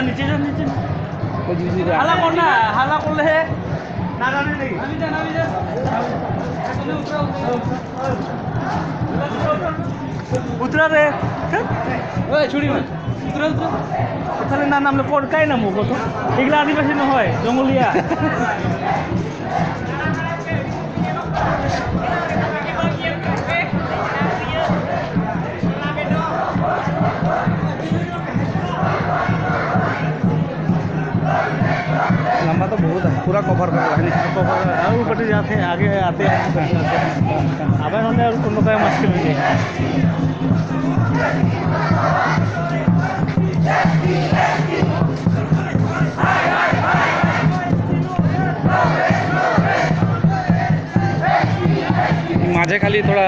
नीचे हाला करना हाला कर ले उतरा रे छुड़ी उतरा उतरा এখানে না নামলে পর কাই নামবো কত এগুলা আদিবাসী নহয় জঙ্গলিয়া लंबा तो बहुत है पूरा कवर कर रहा है कवर और ऊपर जाते आगे आते अब हमने और कोनो का मुश्किल नहीं है माझे खाली थोड़ा